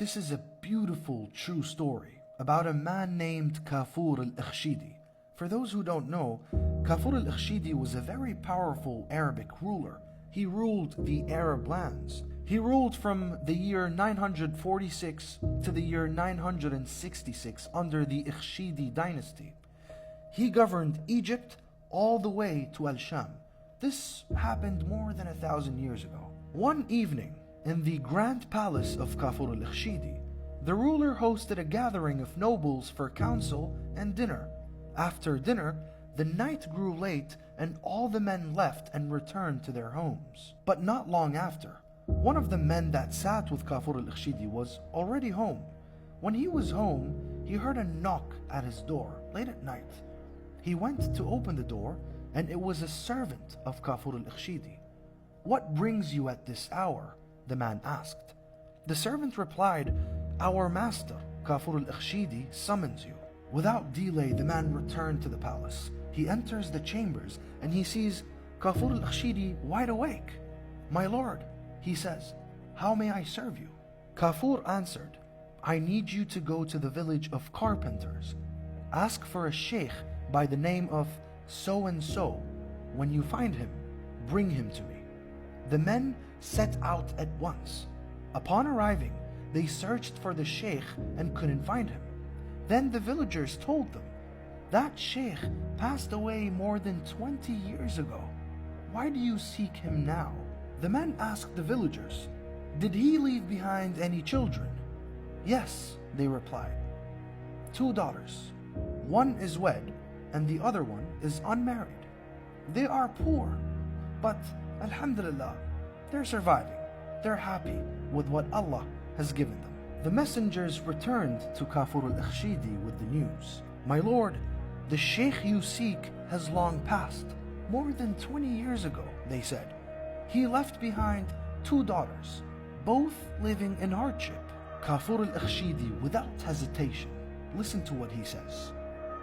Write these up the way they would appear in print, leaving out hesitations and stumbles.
This is a beautiful true story about a man named Kafur al-Ikhshidi. For those who don't know, Kafur al-Ikhshidi was a very powerful Arabic ruler. He ruled the Arab lands. He ruled from the year 946 to the year 966 under the Ikhshidi dynasty. He governed Egypt all the way to Al-Sham. This happened more than 1,000 years ago. One evening, in the grand palace of Kafur al-Ikhshidi, the ruler hosted a gathering of nobles for council and dinner. After dinner, the night grew late and all the men left and returned to their homes. But not long after, one of the men that sat with Kafur al-Ikhshidi was already home. When he was home, he heard a knock at his door late at night. He went to open the door, and it was a servant of Kafur al-Ikhshidi. "What brings you at this hour?" the man asked. The servant replied, "Our master, Kafur al-Ikhshidi, summons you." Without delay, the man returned to the palace. He enters the chambers, and he sees Kafur al-Ikhshidi wide awake. "My lord," he says, "how may I serve you?" Kafur answered, "I need you to go to the village of carpenters. Ask for a sheikh by the name of so-and-so. When you find him, bring him to me." The men set out at once. Upon arriving, they searched for the sheikh and couldn't find him. Then the villagers told them, "That sheikh passed away more than 20 years ago. Why do you seek him now?" The men asked the villagers, "Did he leave behind any children?" "Yes," they replied. "2 daughters. One is wed and the other one is unmarried. They are poor, but Alhamdulillah, they're surviving. They're happy with what Allah has given them." The messengers returned to Kafur al-Ikhshidi with the news. "My lord, the sheikh you seek has long passed. More than 20 years ago," they said. "He left behind 2 daughters, both living in hardship." Kafur al-Ikhshidi, without hesitation, listen to what he says.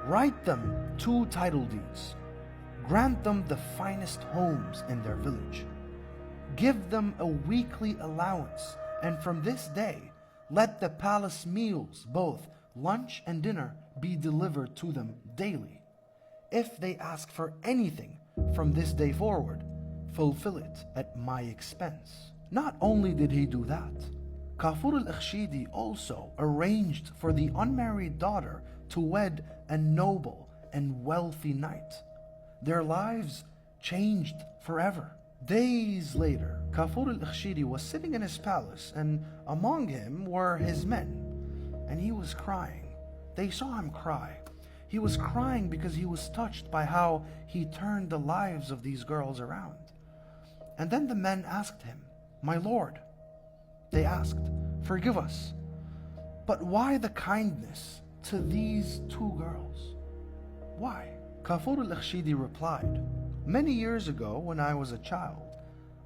"Write them 2 title deeds. Grant them the finest homes in their village. Give them a weekly allowance, and from this day, let the palace meals, both lunch and dinner, be delivered to them daily. If they ask for anything from this day forward, fulfill it at my expense." Not only did he do that, Kafur al-Ikhshidi also arranged for the unmarried daughter to wed a noble and wealthy knight. Their lives changed forever. Days later, Kafur al-Ikhshidi was sitting in his palace, and among him were his men, and he was crying. They saw him cry. He was crying because he was touched by how he turned the lives of these girls around. And then the men asked him, "My lord," they asked, "forgive us, but why the kindness to these 2 girls? Why?" Kafur al-Ikhshidi replied, "Many years ago, when I was a child,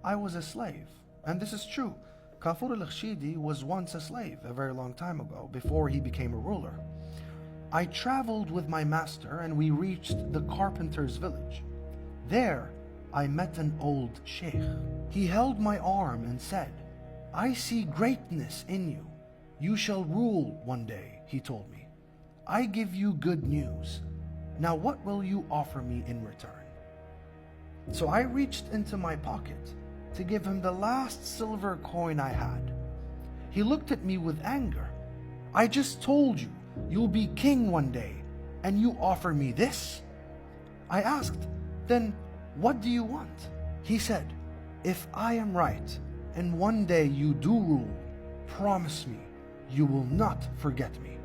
I was a slave." And this is true. Kafur al-Ikhshidi was once a slave a very long time ago, before he became a ruler. "I traveled with my master and we reached the carpenter's village. There, I met an old sheikh. He held my arm and said, 'I see greatness in you. You shall rule one day,' he told me. 'I give you good news. Now what will you offer me in return?' So I reached into my pocket to give him the last silver coin I had. He looked at me with anger. 'I just told you you'll be king one day, and you offer me this?' I asked, 'Then what do you want?' He said, 'If I am right, and one day you do rule, promise me you will not forget me.'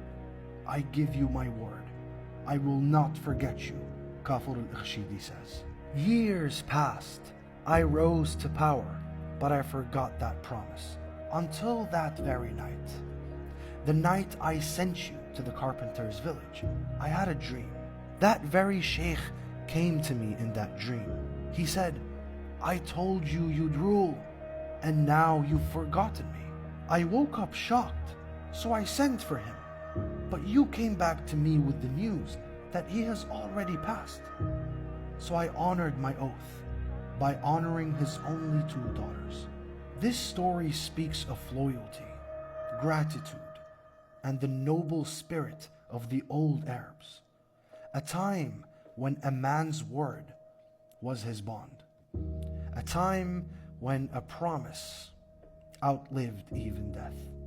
'I give you my word, I will not forget you,' Kafur al-Ikhshidi says. Years passed. I rose to power, but I forgot that promise until that very night. The night I sent you to the carpenter's village, I had a dream. That very sheikh came to me in that dream. He said, 'I told you you'd rule, and now you've forgotten me.' I woke up shocked, so I sent for him. But you came back to me with the news that he has already passed. So I honored my oath by honoring his only 2 daughters. This story speaks of loyalty, gratitude, and the noble spirit of the old Arabs. A time when a man's word was his bond. A time when a promise outlived even death.